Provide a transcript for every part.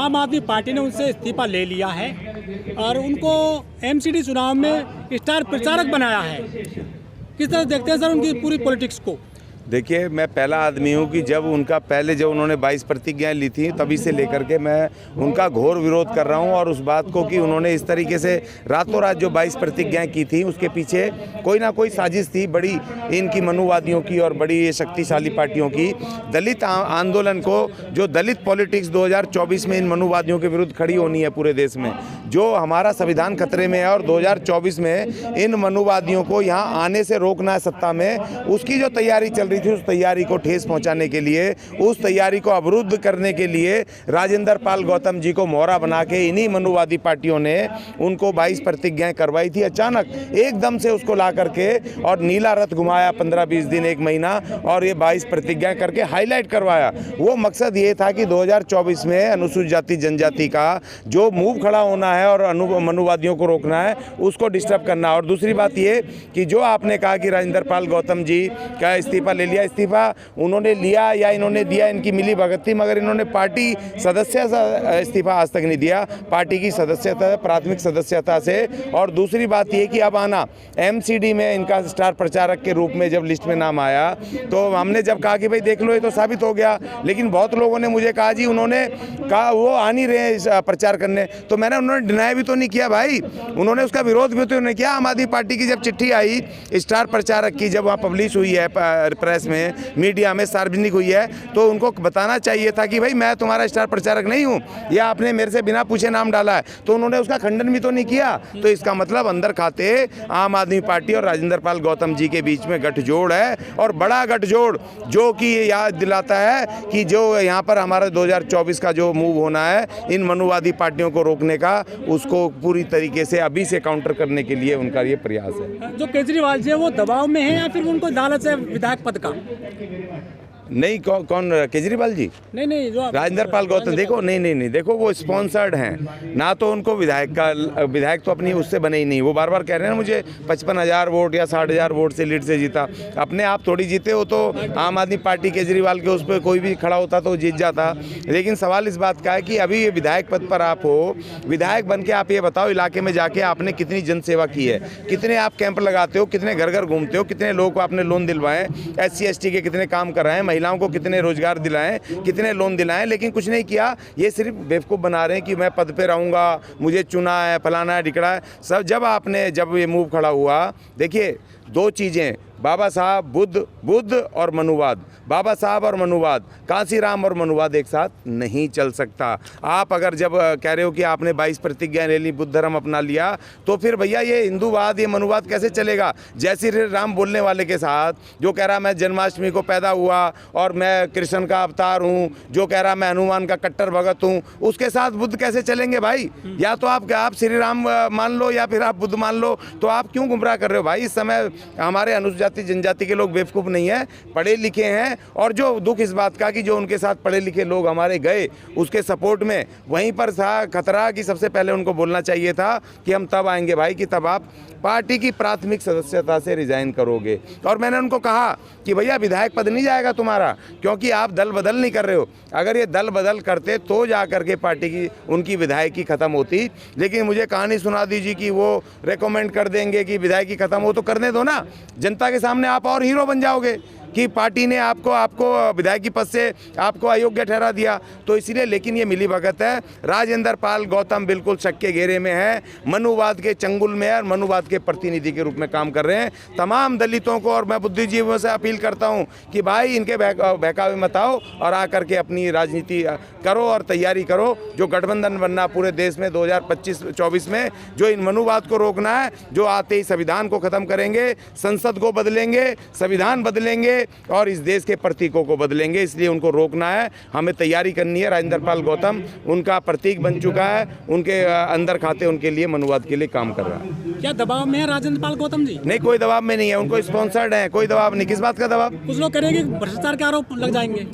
आम आदमी पार्टी ने उनसे इस्तीफा ले लिया है और उनको एमसीडी चुनाव में स्टार प्रचारक बनाया है। किस तरह देखते हैं सर उनकी पूरी पॉलिटिक्स को? देखिए, मैं पहला आदमी हूँ कि जब उन्होंने 22 प्रतिज्ञाएं ली थी तभी से लेकर के मैं उनका घोर विरोध कर रहा हूँ। और उस बात को कि उन्होंने इस तरीके से रातों रात जो 22 प्रतिज्ञाएं की थी उसके पीछे कोई ना कोई साजिश थी बड़ी, इनकी मनुवादियों की और बड़ी शक्तिशाली पार्टियों की। दलित आंदोलन को, जो दलित पॉलिटिक्स 2024 में इन मनुवादियों के विरुद्ध खड़ी होनी है पूरे देश में, जो हमारा संविधान खतरे में है और 2024 में इन मनुवादियों को यहाँ आने से रोकना है सत्ता में, उसकी जो तैयारी चल रही थी उस तैयारी को ठेस पहुंचाने के लिए, उस तैयारी को अवरुद्ध करने के लिए राजेंद्र पाल गौतम जी को मोहरा बना के इन्हीं मनुवादी पार्टियों ने उनको 22 प्रतिज्ञाएं करवाई थी। अचानक एकदम से उसको ला करके और नीला रथ घुमाया 15-20 दिन, एक महीना, और ये 22 प्रतिज्ञाएं करके हाईलाइट करवाया। वो मकसद ये था कि 2024 में अनुसूचित जाति जनजाति का जो मूव खड़ा होना है और मनुवादियों को रोकना है, उसको डिस्टर्ब करना। और दूसरी बात ये कि जो आपने कहा कि राजेंद्र पाल गौतम जी का इस्तीफा ले लिया, इस्तीफा उन्होंने लिया या इन्होंने दिया, इनकी मिली भगत थी, मगर इन्होंने पार्टी सदस्य से इस्तीफा आज तक नहीं दिया, पार्टी की सदस्यता, प्राथमिक सदस्यता से। और दूसरी बात ये कि अब आना एमसीडी में इनका स्टार प्रचारक के रूप में जब लिस्ट में नाम आया तो हमने जब कहा कि भाई देख लो ये तो साबित हो गया, लेकिन बहुत लोगों ने मुझे कहा जी उन्होंने कहा वो आ नहीं रहे प्रचार करने, तो मैंने उन्होंने डिनाई भी तो नहीं किया भाई, उन्होंने उसका विरोध भी तो नहीं किया। आम आदमी पार्टी की जब चिट्ठी आई स्टार प्रचारक की, जब वहाँ पब्लिश हुई है प्रेस में, मीडिया में सार्वजनिक हुई है, तो उनको बताना चाहिए था कि भाई मैं तुम्हारा स्टार प्रचारक नहीं हूँ, या आपने मेरे से बिना पूछे नाम डाला है, तो उन्होंने उसका खंडन भी तो नहीं किया। तो इसका मतलब अंदर खाते आम आदमी पार्टी और राजेंद्र पाल गौतम जी के बीच में गठजोड़ है, और बड़ा गठजोड़ जो कि याद दिलाता है कि जो यहाँ पर हमारा 2024 का जो मूव होना है इन मनुवादी पार्टियों को रोकने का, उसको पूरी तरीके से अभी से काउंटर करने के लिए उनका ये प्रयास है। जो केजरीवाल जी है वो दबाव में है या फिर उनको लालच है विधायक पद का? नहीं, कौन केजरीवाल जी? नहीं, जो राजेंद्र पाल गौतम, देखो नहीं, देखो वो स्पॉन्सर्ड हैं ना, तो उनको विधायक तो अपनी उससे बने ही नहीं। वो बार बार कह रहे हैं मुझे 55,000 वोट या 60,000 वोट से लीड से जीता, अपने आप थोड़ी जीते हो। तो आम आदमी पार्टी केजरीवाल के उस पर कोई भी खड़ा होता तो जीत जाता। लेकिन सवाल इस बात का है कि अभी ये विधायक पद पर आप हो, विधायक बन के आप ये बताओ इलाके में जाके आपने कितनी जनसेवा की है, कितने आप कैंप लगाते हो, कितने घर घर घूमते हो, कितने लोगों को आपने लोन दिलवाए, SC/ST के कितने काम कराएं, महिलाओं को कितने रोजगार दिलाएं, कितने लोन दिलाएं, लेकिन कुछ नहीं किया। ये सिर्फ बेवकूफ़ बना रहे हैं कि मैं पद पे रहूंगा, मुझे चुना है, फलाना है, ढिकड़ा है सब। जब ये मूव खड़ा हुआ, देखिए दो चीज़ें, बाबा साहब बुद्ध और मनुवाद, बाबा साहब और मनुवाद, कांसीराम और मनुवाद एक साथ नहीं चल सकता। आप अगर जब कह रहे हो कि आपने 22 प्रतिज्ञाएं ले ली, बुद्ध धर्म अपना लिया, तो फिर भैया ये हिंदूवाद, ये मनुवाद कैसे चलेगा? जय श्री राम बोलने वाले के साथ जो कह रहा मैं जन्माष्टमी को पैदा हुआ और मैं कृष्ण का अवतार हूँ, जो कह रहा मैं हनुमान का कट्टर भगत हूँ, उसके साथ बुद्ध कैसे चलेंगे भाई? या तो आप श्री राम मान लो या फिर आप बुद्ध मान लो, तो आप क्यों गुमराह कर रहे हो भाई? इस समय हमारे अनुसूचित जनजाति के लोग बेवकूफ़ नहीं है, पढ़े लिखे हैं। और जो दुख इस बात का कि जो उनके साथ पढ़े लिखे लोग हमारे गए उसके सपोर्ट में, वहीं पर था खतरा कि सबसे पहले उनको बोलना चाहिए था कि हम तब आएंगे भाई कि तब आप पार्टी की प्राथमिक सदस्यता से रिजाइन करोगे। और मैंने उनको कहा कि भैया विधायक पद नहीं जाएगा तुम्हारा, क्योंकि आप दल बदल नहीं कर रहे हो। अगर ये दल बदल करते तो जा करके पार्टी की उनकी विधायकी खत्म होती। लेकिन मुझे कहानी सुना दीजिए कि वो रेकमेंड कर देंगे कि विधायकी खत्म हो, तो करने दो ना, जनता के सामने आप और हीरो बन जाओगे कि पार्टी ने आपको विधायकी पद से आपको अयोग्य ठहरा दिया। तो इसलिए, लेकिन ये मिली भगत है। राजेंद्र पाल गौतम बिल्कुल शक के घेरे में है, मनुवाद के चंगुल में है और मनुवाद के प्रतिनिधि के रूप में काम कर रहे हैं। तमाम दलितों को और मैं बुद्धिजीवियों से अपील करता हूं कि भाई इनके बहकावे मत आओ और आकर के अपनी राजनीति करो और तैयारी करो। जो गठबंधन बनना पूरे देश में 2025-24 में, जो इन मनुवाद को रोकना है, जो आते ही संविधान को खत्म करेंगे, संसद को बदलेंगे, संविधान बदलेंगे और इस देश के प्रतीकों को बदलेंगे। इसलिए उनको रोकना है, हमें तैयारी करनी है। राजेंद्र पाल गौतम उनका प्रतीक बन चुका है, उनके अंदर खाते उनके लिए मनुवाद के लिए काम कर रहा है। क्या दबाव में है राजेंद्र पाल गौतम जी? नहीं, कोई दबाव में नहीं है, उनको स्पॉन्सर्ड है, कोई दबाव नहीं। किस बात का दबाव? कुछ लोग करेंगे भ्रष्टाचार के आरोप लग जाएंगे।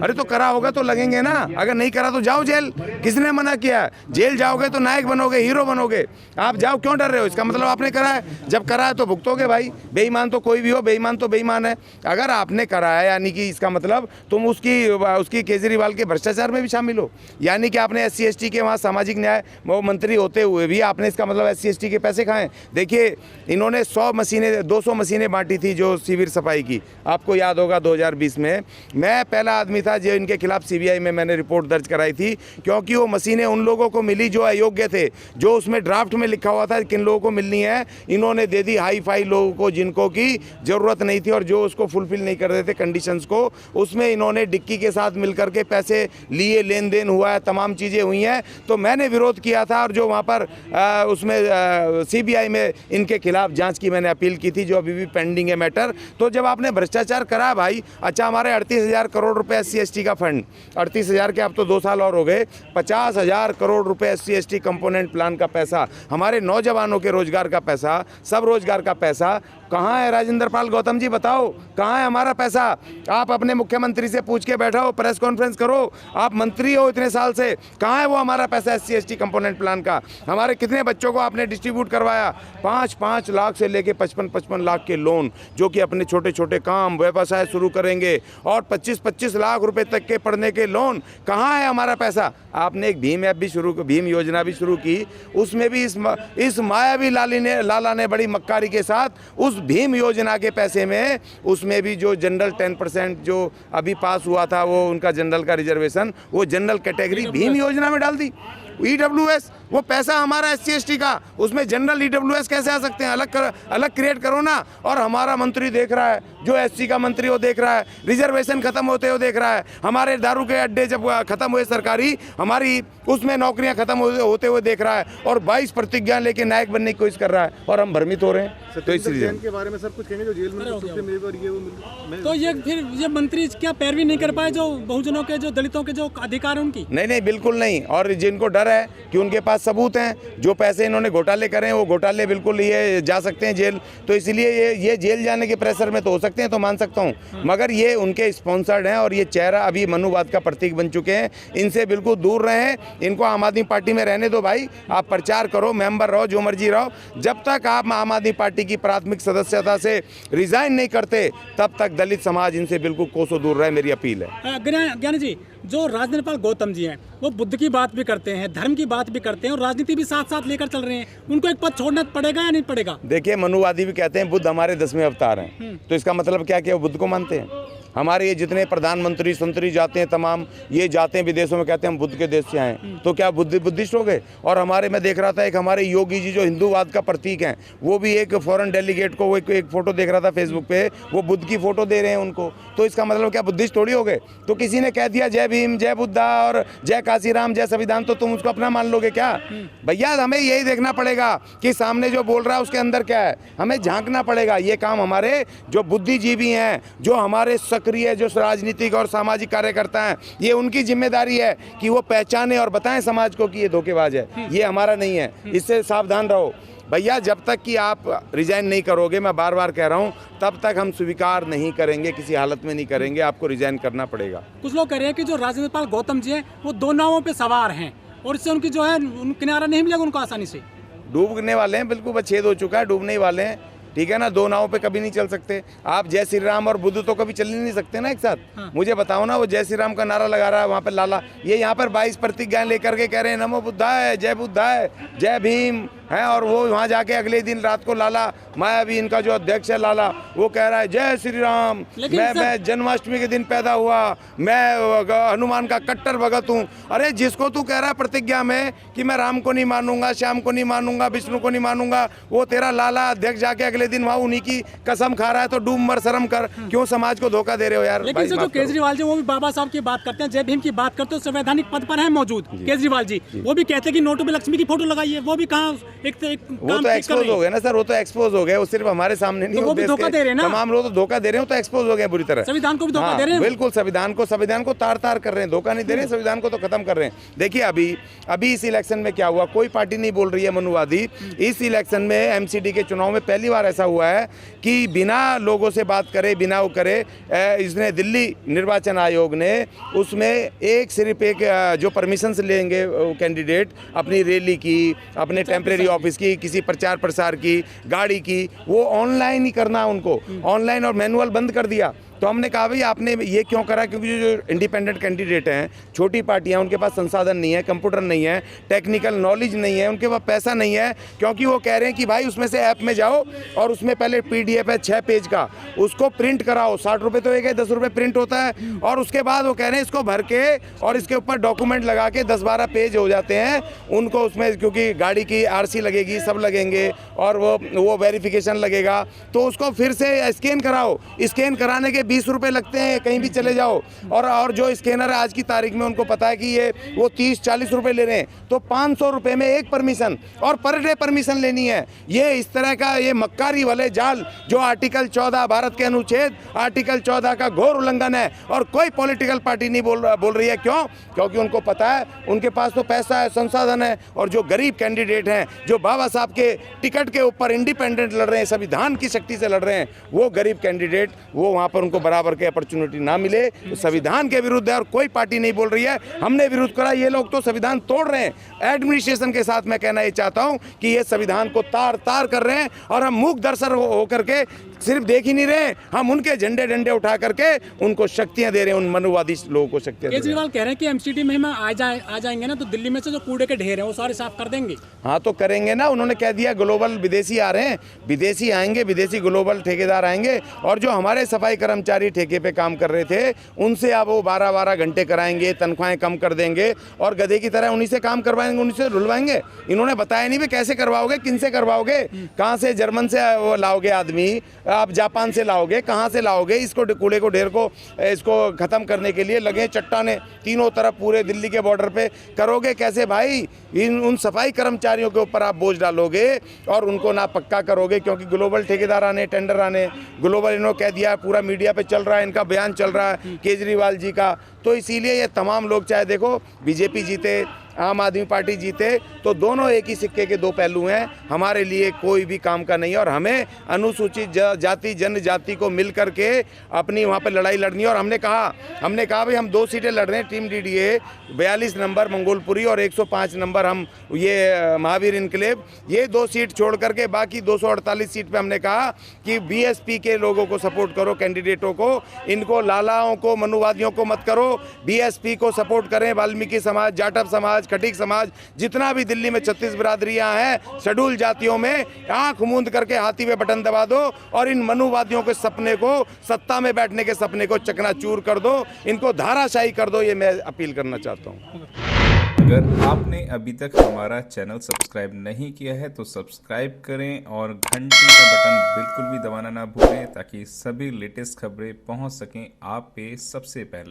अरे तो करा होगा तो लगेंगे ना, अगर नहीं करा तो जाओ जेल। किसने मना किया? जेल जाओगे तो नायक बनोगे, हीरो बनोगे। आप जाओ, क्यों डर रहे हो? इसका मतलब आपने करा है, जब करा है तो भुगतोगे भाई। बेईमान तो कोई भी हो, बेईमान तो बेईमान है। अगर आपने करा है यानी कि इसका मतलब तुम उसकी केजरीवाल के भ्रष्टाचार में भी शामिल हो, यानी कि आपने SC ST के वहाँ सामाजिक न्याय मंत्री होते हुए भी आपने इसका मतलब SC ST के पैसे खाए। देखिए, इन्होंने 200 मशीनें बांटी थी जो शिविर सफाई की, आपको याद होगा 2020 में। मैं पहला आदमी था जो इनके खिलाफ CBI में मैंने रिपोर्ट दर्ज कराई थी, क्योंकि वो मशीनें उन लोगों को मिली जो अयोग्य थे, जो उसमें ड्राफ्ट में लिखा हुआ था किन लोगों को मिलनी है, इन्होंने दे दी हाई फाई लोगों को जिनको की ज़रूरत नहीं थी और जो उसको फुलफिल नहीं कर रहे थे कंडीशंस को। उसमें इन्होंने डिक्की के साथ मिलकर के पैसे लिए, लेन देन हुआ है, तमाम चीज़ें हुई हैं। तो मैंने विरोध किया था और जो वहाँ पर उसमें CBI में इनके खिलाफ जांच की मैंने अपील की थी, जो अभी भी पेंडिंग है मैटर। तो जब आपने भ्रष्टाचार करा भाई, अच्छा हमारे 38,000 करोड़ रुपए SC ST का फंड, 38,000 के अब तो 2 साल और हो गए, 50,000 करोड़ रुपए SC ST कंपोनेंट प्लान का पैसा, हमारे नौजवानों के रोजगार का पैसा, सब रोजगार का पैसा कहाँ है? राजेंद्र पाल गौतम जी बताओ, कहाँ है हमारा पैसा? आप अपने मुख्यमंत्री से पूछ के बैठो, प्रेस कॉन्फ्रेंस करो, आप मंत्री हो इतने साल से, कहाँ है वो हमारा पैसा SC ST कंपोनेंट प्लान का? हमारे कितने बच्चों को आपने डिस्ट्रीब्यूट करवाया? 5-5 लाख से लेके 55-55 लाख के लोन, जो कि अपने छोटे छोटे काम व्यवसाय शुरू करेंगे, और 25-25 लाख रुपए तक के पढ़ने के लोन, कहाँ है हमारा पैसा? आपने एक भीम ऐप भी भीम योजना भी शुरू की, उसमें भी इस मायावी लाला ने बड़ी मक्कारी के साथ उस भीम योजना के पैसे में, उसमें भी जो जनरल 10% जो अभी पास हुआ था वो उनका जनरल का रिजर्वेशन, वो जनरल कैटेगरी भीम योजना में डाल दी। EWS, वो पैसा हमारा SC ST का, उसमें जनरल EWS कैसे आ सकते हैं? अलग क्रिएट करो ना। और हमारा मंत्री देख रहा है, जो SC का मंत्री वो देख रहा है, रिजर्वेशन खत्म होते हुए देख रहा है, हमारे दारू के अड्डे जब खत्म हुए सरकारी, हमारी उसमें नौकरियां खत्म होते हुए देख रहा है, और 22 प्रतिज्ञा लेके नायक बनने की कोशिश कर रहा है, और हम भ्रमित हो रहे हैं। तो इसलिए के बारे में सब कुछ कहेंगे जो जेल में तो ये फिर ये मंत्री क्या पैरवी नहीं कर पाए जो बहुजनों के, जो दलितों के जो अधिकार है उनकी? नहीं, बिल्कुल नहीं। और जिनको डर है कि उनके पास सबूत हैं, जो पैसे इन्होंने घोटाले करे हैं वो घोटाले बिल्कुल ये जा सकते हैं जेल, तो इसलिए ये जेल जाने के प्रेशर में तो हो सकते हैं, तो मान सकता हूँ, मगर ये उनके स्पॉन्सर्ड हैं और ये चेहरा अभी मनुवाद का प्रतीक बन चुके हैं। इनसे बिल्कुल दूर रहें, इनको आम आदमी पार्टी में रहने दो भाई, आप प्रचार करो, मेंबर रहो, जो मर्जी रहो, जब तक आप आम आदमी पार्टी की प्राथमिक सदस्यता से रिजाइन नहीं करते तब तक दलित समाज इनसे बिल्कुल कोसों दूर रहे, मेरी अपील है। ज्ञानी जी, जो राजेंद्र पाल गौतम जी हैं वो बुद्ध की बात भी करते हैं, धर्म की बात भी करते हैं और राजनीति भी साथ साथ लेकर चल रहे हैं, उनको एक पद छोड़ना पड़ेगा या नहीं पड़ेगा? देखिए, मनुवादी भी कहते हैं बुद्ध हमारे 10वें अवतार हैं, तो इसका मतलब क्या कि वो बुद्ध को मानते हैं? हमारे ये जितने प्रधानमंत्री संतरी जाते हैं, तमाम ये जाते हैं विदेशों में, कहते हैं हम बुद्ध के देश से आए, तो क्या बुद्धिस्ट हो गए? और हमारे, मैं देख रहा था एक हमारे योगी जी जो हिंदूवाद का प्रतीक हैं, वो भी एक फॉरेन डेलीगेट को, वो एक फोटो देख रहा था फेसबुक पे, वो बुद्ध की फोटो दे रहे हैं उनको, तो इसका मतलब क्या बुद्धिस्ट थोड़ी हो गए? तो किसी ने कह दिया जय भीम, जय बुद्धा और जय काशीराम, जय संविधान, तो तुम उसको अपना मान लोगे क्या? भैया, हमें यही देखना पड़ेगा कि सामने जो बोल रहा है उसके अंदर क्या है, हमें झांकना पड़ेगा। ये काम हमारे जो बुद्धिजीवी हैं, जो हमारे सक्रिय जो राजनीतिक और सामाजिक कार्यकर्ता हैं, ये उनकी जिम्मेदारी है कि वो पहचाने और बताएं समाज को कि ये धोखेबाज है, ये हमारा नहीं है, इससे सावधान रहो भैया। जब तक कि आप रिजाइन नहीं करोगे, मैं बार बार कह रहा हूँ, तब तक हम स्वीकार नहीं करेंगे, किसी हालत में नहीं करेंगे, आपको रिजाइन करना पड़ेगा। कुछ लोग कह रहे हैं कि जो राजेंद्र पाल गौतम जी हैं वो 2 नावों पे सवार हैं और इससे उनकी जो है किनारा नहीं मिलेगा उनको आसानी से, डूबने वाले हैं, बिल्कुल बस छेद हो चुका है, डूबने ही वाले हैं, ठीक है ना। 2 नावों पे कभी नहीं चल सकते आप। जय श्री राम और बुद्ध तो कभी चल ही नहीं सकते ना एक साथ। हाँ। मुझे बताओ ना, वो जय श्री राम का नारा लगा रहा है वहाँ पे लाला, ये यहाँ पर 22 प्रतिज्ञाएं लेकर के कह रहे हैं नमो बुद्धाय, जय बुद्धाय, जय भीम है, और वो वहाँ जाके अगले दिन रात को लाला मायावी, इनका जो अध्यक्ष है लाला, वो कह रहा है जय श्री राम, मैं जन्माष्टमी के दिन पैदा हुआ, मैं हनुमान का कट्टर भगत हूँ। अरे जिसको तू कह रहा है प्रतिज्ञा में कि मैं राम को नहीं मानूंगा, श्याम को नहीं मानूंगा, विष्णु को नहीं मानूंगा, वो तेरा लाला अध्यक्ष जाके अगले दिन वहाँ उन्हीं की कसम खा रहा है, तो डूब मर शर्म कर, क्यों समाज को धोखा दे रहे हो यार। लेकिन जो केजरीवाल जी वो भी बाबा साहब की बात करते हैं, जय भीम की बात करते हैं, संवैधानिक पद पर है मौजूद केजरीवाल जी, वो भी कहते हैं कि नोटों पे लक्ष्मी की फोटो लगाई है, वो भी कहाँ वो तो एक्सपोज हो गए ना सर, वो तो एक्सपोज हो गए, वो सिर्फ हमारे सामने नहीं, वो भी धोखा दे रहे हैं ना, तमाम लोग तो धोखा दे रहे हो, तो एक्सपोज हो गए बुरी तरह, संविधान को भी धोखा दे रहे हैं। बिल्कुल, संविधान को तार कर रहे हैं, धोखा नहीं दे रहे हैं, संविधान को तो खत्म कर रहे हैं। देखिए अभी इस इलेक्शन में क्या हुआ, कोई पार्टी नहीं बोल रही है मनुवादी। इस इलेक्शन में एमसीडी के चुनाव में पहली बार ऐसा हुआ है कि बिना लोगों से बात करे, बिना वो करे, इसने दिल्ली निर्वाचन आयोग ने उसमें सिर्फ एक जो परमिशन लेंगे कैंडिडेट अपनी रैली की, अपने टेम्परेरी ऑफिस की, किसी प्रचार प्रसार की, गाड़ी की, वो ऑनलाइन ही करना, उनको ऑनलाइन और मैनुअल बंद कर दिया। तो हमने कहा भाई आपने ये क्यों करा, क्योंकि जो इंडिपेंडेंट कैंडिडेट हैं, छोटी पार्टियां, उनके पास संसाधन नहीं है, कंप्यूटर नहीं है, टेक्निकल नॉलेज नहीं है, उनके पास पैसा नहीं है, क्योंकि वो कह रहे हैं कि भाई उसमें से ऐप में जाओ और उसमें पहले PDF है 6 पेज का, उसको प्रिंट कराओ, 60 रुपये तो एक है, 10 रुपये प्रिंट होता है, और उसके बाद वो कह रहे हैं इसको भर के और इसके ऊपर डॉक्यूमेंट लगा के 10-12 पेज हो जाते हैं उनको, उसमें क्योंकि गाड़ी की RC लगेगी, सब लगेंगे, और वो वेरिफिकेशन लगेगा, तो उसको फिर से स्कैन कराओ, स्कैन कराने के 20 रुपये लगते हैं, कहीं भी चले जाओ, और जो स्कैनर है आज की तारीख में उनको पता है कि ये वो 30-40 रुपये ले रहे हैं, तो 500 रुपये में एक परमिशन, और पर डे परमिशन लेनी है। ये इस तरह का ये मक्कारी वाले जाल, जो आर्टिकल 14 भारत के अनुच्छेद आर्टिकल 14 का घोर उल्लंघन है, और कोई पॉलिटिकल पार्टी नहीं बोल रही है। क्यों? क्योंकि उनको पता है, उनके पास तो पैसा है, संसाधन है, और जो गरीब कैंडिडेट हैं, जो बाबा साहब के टिकट के ऊपर इंडिपेंडेंट लड़ रहे हैं, संविधान की शक्ति से लड़ रहे हैं, वो गरीब कैंडिडेट, वो वहाँ पर उनको बराबर के अपॉर्चुनिटी ना मिले, तो संविधान के विरुद्ध है, और कोई पार्टी नहीं बोल रही है। हमने विरोध करा, ये लोग तो संविधान तोड़ रहे हैं। एडमिनिस्ट्रेशन के साथ मैं कहना ये चाहता हूं कि ये संविधान को तार कर रहे हैं, और हम मूक दर्शक होकर के सिर्फ देख ही नहीं रहे, हम उनके झंडे डंडे उठा करके उनको शक्तियां दे रहे हैं, उन मनुवादी लोगों को शक्तियां। केजरीवाल कह रहे हैं कि एमसीडी में हम आ जाएंगे ना, तो दिल्ली में से जो कूड़े के ढेर हैं वो सारे साफ कर देंगे। हाँ, तो करेंगे ना, उन्होंने कह दिया ग्लोबल विदेशी आ रहे हैं, विदेशी आएंगे, विदेशी ग्लोबल ठेकेदार आएंगे, और जो हमारे सफाई कर्मचारी ठेके पे काम कर रहे थे उनसे अब वो 12-12 घंटे कराएंगे, तनख्वाहें कम कर देंगे, और गधे की तरह उन्हीं से काम करवाएंगे, उन्हीं से रुलवाएंगे। इन्होंने बताया नहीं भी कैसे करवाओगे, किन से करवाओगे, कहाँ से, जर्मन से वो लाओगे आदमी, आप जापान से लाओगे, कहाँ से लाओगे, इसको कूड़े को ढेर को इसको खत्म करने के लिए लगे चट्टाने तीनों तरफ पूरे दिल्ली के बॉर्डर पे, करोगे कैसे भाई? उन सफाई कर्मचारियों के ऊपर आप बोझ डालोगे और उनको ना पक्का करोगे, क्योंकि ग्लोबल ठेकेदार आने, टेंडर आने, ग्लोबल इन्होंने कह दिया, पूरा मीडिया पे चल रहा है, इनका बयान चल रहा है केजरीवाल जी का। तो इसीलिए ये तमाम लोग, चाहे देखो बीजेपी जीते, आम आदमी पार्टी जीते, तो दोनों एक ही सिक्के के दो पहलू हैं। हमारे लिए कोई भी काम का नहीं है, और हमें अनुसूचित जाति जनजाति को मिल करके अपनी वहाँ पर लड़ाई लड़नी है। और हमने कहा भाई हम 2 सीटें लड़ रहे हैं, टीम DDA 42 नंबर मंगोलपुरी और 105 नंबर हम ये महावीर इनकलेव, ये 2 सीट छोड़ करके बाकी 248 सीट पे हमने कहा कि BSP के लोगों को सपोर्ट करो, कैंडिडेटों को, इनको लालाओं को, मनुवादियों को मत करो, BSP को सपोर्ट करें। वाल्मीकि समाज, जाटव समाज, खटीक समाज, जितना भी दिल्ली में 36 बिरादरियां हैं शेड्यूल जातियों में, आंख मूंद करके हाथी पे बटन दबा दो और इन मनुवादियों के सपने को, सत्ता में बैठने के सपने को चकनाचूर कर दो, इनको धाराशाही कर दो। ये मैं अपील करना चाहता हूँ। अगर आपने अभी तक हमारा चैनल सब्सक्राइब नहीं किया है तो सब्सक्राइब करें और घंटी का बटन बिल्कुल भी दबाना ना भूलें, ताकि सभी लेटेस्ट खबरें पहुंच सकें आप पे सबसे पहले।